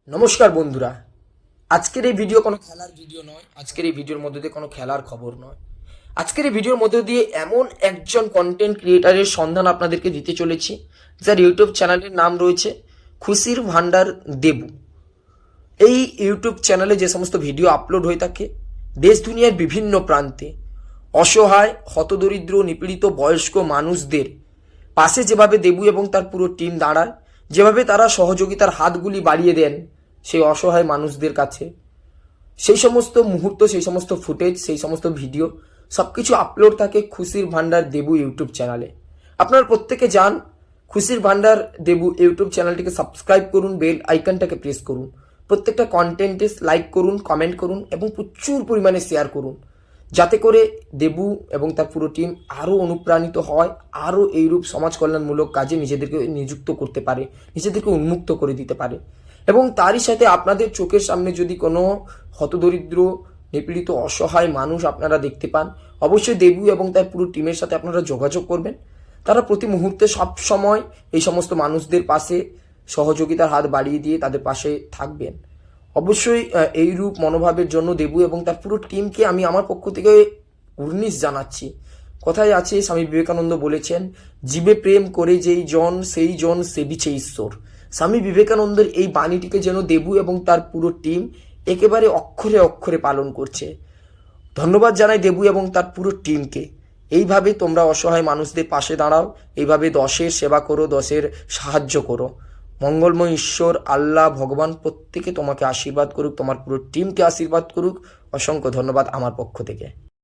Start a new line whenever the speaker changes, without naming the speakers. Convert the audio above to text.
নমস্কার বন্ধুরা। আজকের এই ভিডিও কোনো খেলার ভিডিও নয়, আজকের এই ভিডিওর মধ্যে দিয়ে কোনো খেলার খবর নয়। আজকের এই ভিডিওর মধ্যে দিয়ে এমন একজন কন্টেন্ট ক্রিয়েটারের সন্ধান আপনাদেরকে দিতে চলেছি, যার ইউটিউব চ্যানেলের নাম রয়েছে খুশির ভান্ডার দেবু। এই ইউটিউব চ্যানেলে যে সমস্ত ভিডিও আপলোড হয়ে থাকে দেশ দুনিয়ার বিভিন্ন প্রান্তে অসহায়, হতদরিদ্র, নিপীড়িত বয়স্ক মানুষদের পাশে যেভাবে দেবু এবং তার পুরো টিম দাঁড়ায়, যেভাবে তারা সহযোগিতার হাতগুলি বাড়িয়ে দেন সেই অসহায় মানুষদের কাছে, সেই সমস্ত মুহূর্ত, সেই সমস্ত ফুটেজ, সেই সমস্ত ভিডিও সব কিছু আপলোড থাকে খুশির ভান্ডার দেবু ইউটিউব চ্যানেলে। আপনারা প্রত্যেকে যান, খুশির ভান্ডার দেবু ইউটিউব চ্যানেলটিকে সাবস্ক্রাইব করুন, বেল আইকনটাকে প্রেস করুন, প্রত্যেকটা কন্টেন্টে লাইক করুন, কমেন্ট করুন এবং প্রচুর পরিমাণে শেয়ার করুন, যাতে করে দেবু এবং তার পুরো টিম আরও অনুপ্রাণিত হয়, আরও এইরূপ সমাজ কল্যাণমূলক কাজে নিজেদেরকে নিযুক্ত করতে পারে, নিজেদেরকে উন্মুক্ত করে দিতে পারে। এবং তারই সাথে আপনাদের চোখের সামনে যদি কোনো হতদরিদ্র, নিপীড়িত, অসহায় মানুষ আপনারা দেখতে পান, অবশ্যই দেবু এবং তার পুরো টিমের সাথে আপনারা যোগাযোগ করবেন। তারা প্রতি মুহূর্তে সব সময় এই সমস্ত মানুষদের পাশে সহযোগিতার হাত বাড়িয়ে দিয়ে তাদের পাশে থাকবেন। অবশ্যই এইরূপ মনোভাবের জন্য দেবু এবং তার পুরো টিমকে আমি আমার পক্ষ থেকে উর্নিশ জানাচ্ছি। কথায় আছে, স্বামী বিবেকানন্দ বলেছেন, জীবে প্রেম করে যেই জন সেই জন সেবিছে ঈশ্বর। স্বামী বিবেকানন্দের এই বাণীটিকে যেন দেবু এবং তার পুরো টিম একেবারে অক্ষরে অক্ষরে পালন করছে। ধন্যবাদ জানাই দেবু এবং তার পুরো টিমকে। এইভাবে তোমরা অসহায় মানুষদের পাশে দাঁড়াও, এইভাবে দশের সেবা করো, দশের সাহায্য করো। মঙ্গলময় ঈশ্বর, আল্লাহ, ভগবান প্রত্যেকে তোমাকে আশীর্বাদ করুক, তোমার পুরো টিমকে আশীর্বাদ করুক। অসংখ্য ধন্যবাদ আমার পক্ষ থেকে।